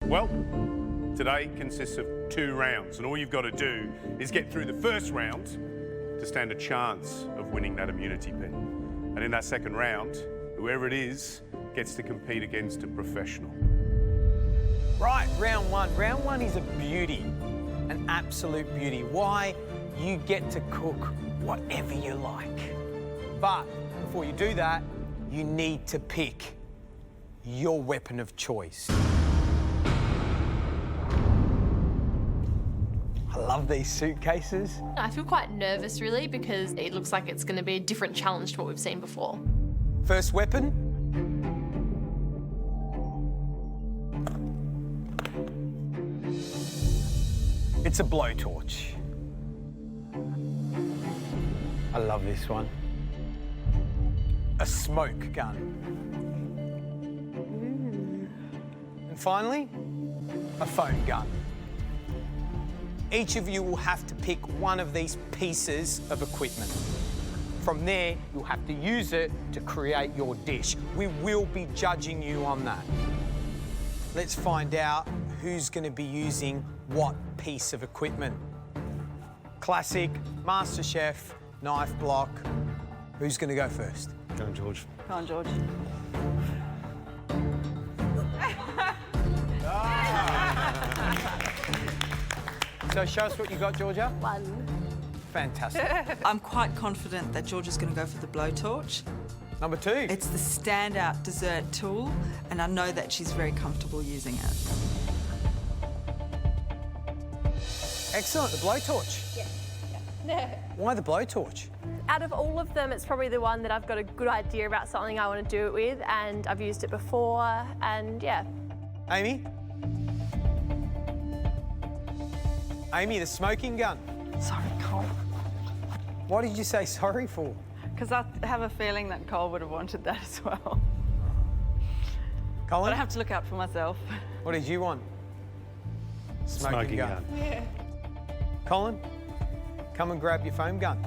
Well, today consists of 2 rounds, and all you've got to do is get through the first round to stand a chance of winning that immunity pin. And in that second round, whoever it is gets to compete against a professional. Right, round one. Round one is a beauty, an absolute beauty. Why? You get to cook whatever you like. But before you do that, you need to pick your weapon of choice. I love these suitcases. I feel quite nervous, really, because it looks like it's going to be a different challenge to what we've seen before. First weapon. It's a blowtorch. I love this one. A smoke gun. And finally, a foam gun. Each of you will have to pick one of these pieces of equipment. From there, you'll have to use it to create your dish. We will be judging you on that. Let's find out who's going to be using what piece of equipment. Classic, MasterChef, knife block. Who's going to go first? Go on, George. Go on, George. So show us what you got, Georgia. 1. Fantastic. I'm quite confident that George is going to go for the blowtorch. Number 2. It's the standout dessert tool, and I know that she's very comfortable using it. Excellent, the blowtorch. Yeah. Why the blowtorch? Out of all of them, it's probably the one that I've got a good idea about something I want to do it with, and I've used it before, and yeah. Amy? Amy, the smoking gun. Sorry, Cole. What did you say sorry for? Because I have a feeling that Cole would have wanted that as well. Colin? But I have to look out for myself. What did you want? Smoking gun. Yeah. Colin, come and grab your foam gun.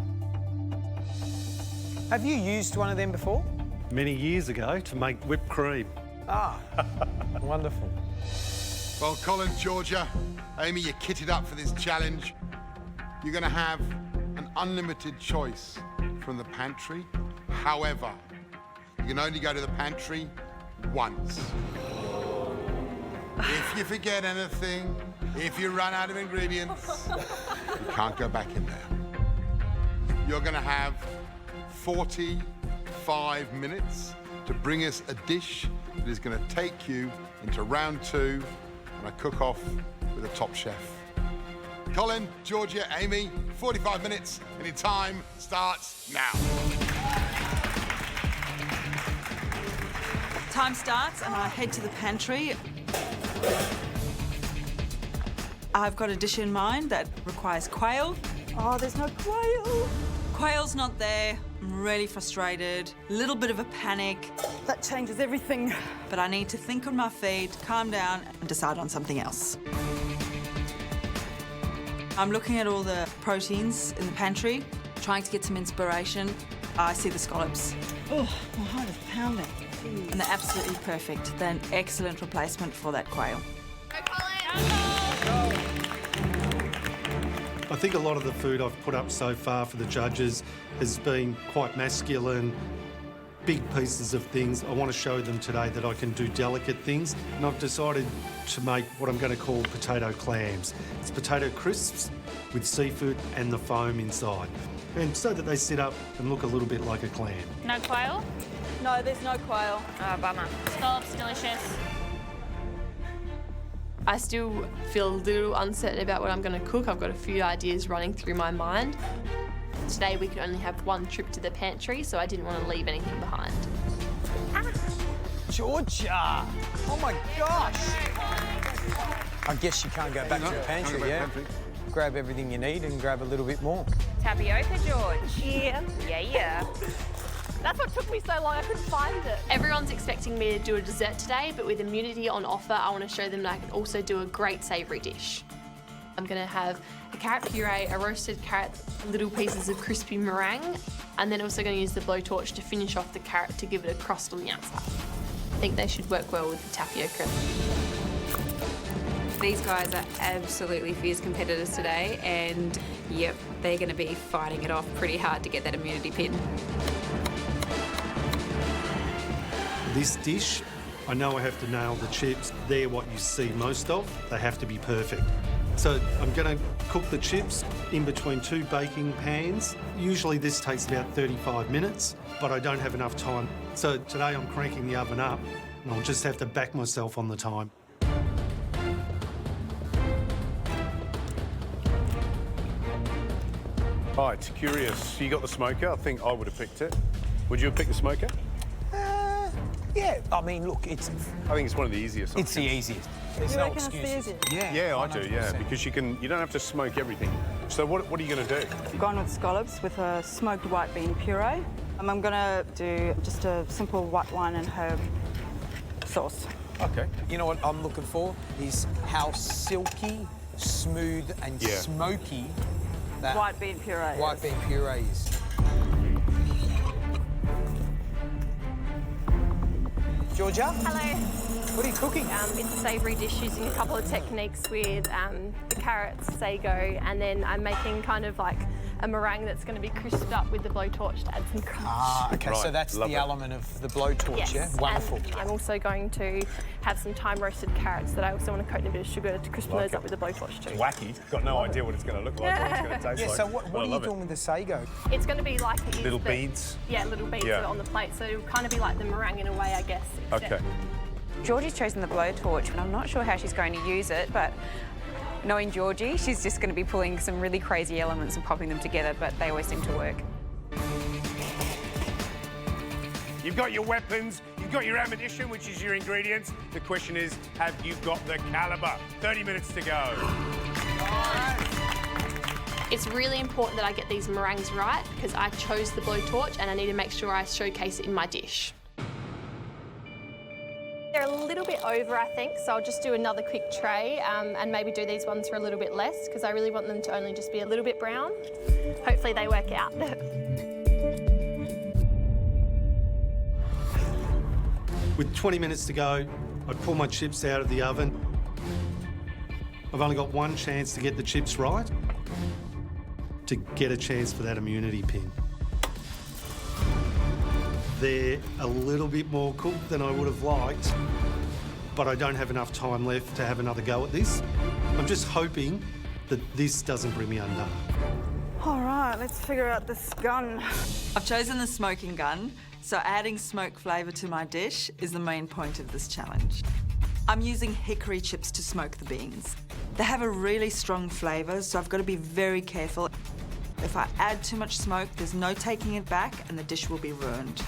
Have you used one of them before? Many years ago to make whipped cream. Ah, wonderful. Well, Colin, Georgia, Amy, you're kitted up for this challenge. You're going to have an unlimited choice from the pantry. However, you can only go to the pantry once. If you forget anything, if you run out of ingredients, you can't go back in there. You're going to have 45 minutes to bring us a dish that is going to take you into round 2 and a cook-off with a top chef. Colin, Georgia, Amy, 45 minutes, and your time starts now. Time starts, and I head to the pantry. I've got a dish in mind that requires quail. Oh, there's no quail. Quail's not there. I'm really frustrated. A little bit of a panic. That changes everything. But I need to think on my feet, calm down, and decide on something else. I'm looking at all the proteins in the pantry, trying to get some inspiration. I see the scallops. Oh, my heart is pounding. And they're absolutely perfect. They're an excellent replacement for that quail. I think a lot of the food I've put up so far for the judges has been quite masculine, big pieces of things. I want to show them today that I can do delicate things, and I've decided to make what I'm going to call potato clams. It's potato crisps with seafood and the foam inside, and so that they sit up and look a little bit like a clam. No quail? No, there's no quail. Oh, bummer. Scallops, delicious. I still feel a little uncertain about what I'm going to cook. I've got a few ideas running through my mind. Today we could only have one trip to the pantry, so I didn't want to leave anything behind. Georgia! Oh my gosh! I guess you can't go back to the pantry, yeah? Grab everything you need and grab a little bit more. Tapioca, George. Yeah. Yeah. That's what took me so long, I couldn't find it. Everyone's expecting me to do a dessert today, but with immunity on offer, I want to show them that I can also do a great savoury dish. I'm going to have a carrot puree, a roasted carrot, little pieces of crispy meringue, and then also going to use the blowtorch to finish off the carrot to give it a crust on the outside. I think they should work well with the tapioca. These guys are absolutely fierce competitors today, and yep, they're going to be fighting it off pretty hard to get that immunity pin. This dish, I know I have to nail the chips. They're what you see most of. They have to be perfect. So I'm going to cook the chips in between 2 baking pans. Usually this takes about 35 minutes, but I don't have enough time. So today I'm cranking the oven up, and I'll just have to back myself on the time. Right, curious. You got the smoker. I think I would have picked it. Would you have picked the smoker? Yeah, I mean, look, I think it's one of the easiest. it's the easiest. There's no excuses. Yeah, I do. Yeah, 100%. because you don't have to smoke everything. So what are you going to do? I've gone with scallops with a smoked white bean puree. I'm going to do just a simple white wine and herb sauce. Okay. You know what I'm looking for is how silky, smooth and smoky that White bean puree. white bean puree is. Georgia? Hello. What are you cooking? It's a savoury dish using a couple of techniques with the carrots, sago, and then I'm making kind of like a meringue that's going to be crisped up with the blowtorch to add some crunch. Ah, okay, so Right, that's love the it. element of the blowtorch, Yes, yeah? Wonderful. and I'm also going to have some thyme-roasted carrots that I also want to coat in a bit of sugar to crispen those up with the blowtorch too. Wacky. Got no idea what it's going to look like, or what it's going to taste Yeah, like. so what But I are you love it. doing with the sago? It's going to be like it is Little the- beads? Yeah, little beads Yeah. on the plate, so it'll kind of be like the meringue in a way, I guess. except- Okay. Georgie's chosen the blowtorch, and I'm not sure how she's going to use it, but knowing Georgie, she's just going to be pulling some really crazy elements and popping them together, but they always seem to work. You've got your weapons, you've got your ammunition, which is your ingredients. The question is, have you got the calibre? 30 minutes to go. It's really important that I get these meringues right because I chose the blowtorch and I need to make sure I showcase it in my dish. They're a little bit over, I think, so I'll just do another quick tray and maybe do these ones for a little bit less because I really want them to only just be a little bit brown. Hopefully they work out. With 20 minutes to go, I pull my chips out of the oven. I've only got one chance to get the chips right, to get a chance for that immunity pin. They're a little bit more cooked than I would have liked, but I don't have enough time left to have another go at this. I'm just hoping that this doesn't bring me undone. All right, let's figure out this gun. I've chosen the smoking gun, so adding smoke flavour to my dish is the main point of this challenge. I'm using hickory chips to smoke the beans. They have a really strong flavour, so I've got to be very careful. If I add too much smoke, there's no taking it back and the dish will be ruined.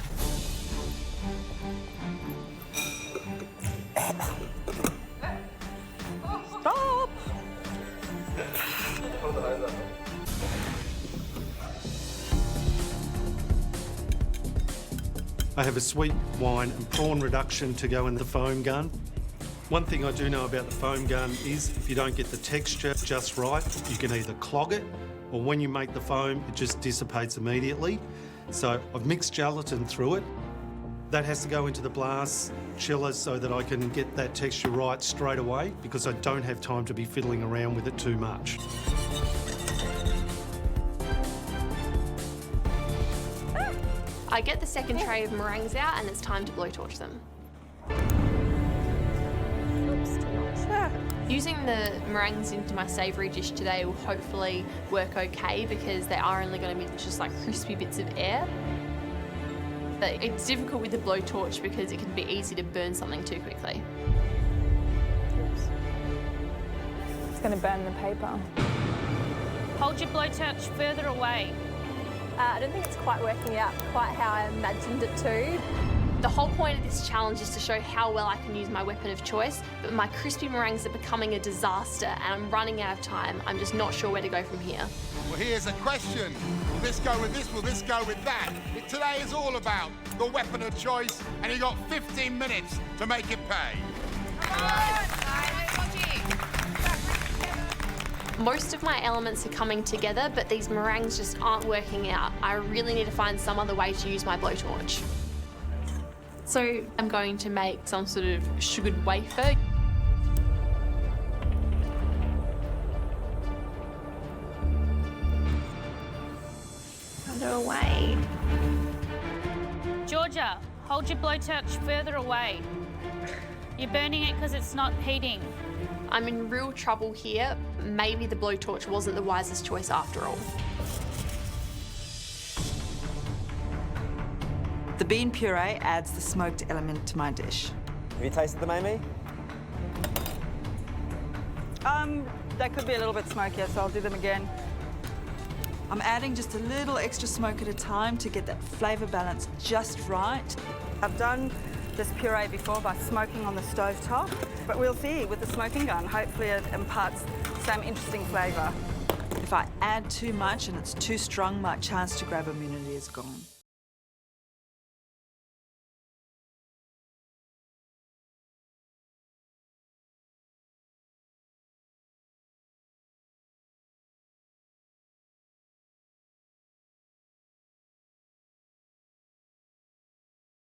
Stop! I have a sweet wine and prawn reduction to go in the foam gun. One thing I do know about the foam gun is if you don't get the texture just right, you can either clog it or when you make the foam, it just dissipates immediately. So I've mixed gelatin through it. That has to go into the blast chiller so that I can get that texture right straight away because I don't have time to be fiddling around with it too much. I get the second tray of meringues out and it's time to blowtorch them. Using the meringues into my savoury dish today will hopefully work okay because they are only going to be just like crispy bits of air. But it's difficult with the blowtorch because it can be easy to burn something too quickly. It's going to burn the paper. Hold your blowtorch further away. I don't think it's quite working out quite how I imagined it to. The whole point of this challenge is to show how well I can use my weapon of choice, but my crispy meringues are becoming a disaster and I'm running out of time. I'm just not sure where to go from here. Well, here's a question. Will this go with this? Will this go with that? Today is all about the weapon of choice, and you've got 15 minutes to make it pay. Most of my elements are coming together, but these meringues just aren't working out. I really need to find some other way to use my blowtorch. So I'm going to make some sort of sugared wafer. away. Georgia, hold your blowtorch further away. You're burning it because it's not heating. I'm in real trouble here. Maybe the blowtorch wasn't the wisest choice after all. The bean puree adds the smoked element to my dish. Have you tasted them, Amy? They could be a little bit smokier, so I'll do them again. I'm adding just a little extra smoke at a time to get that flavour balance just right. I've done this puree before by smoking on the stove top, but we'll see with the smoking gun. Hopefully it imparts some interesting flavour. If I add too much and it's too strong, my chance to grab immunity is gone.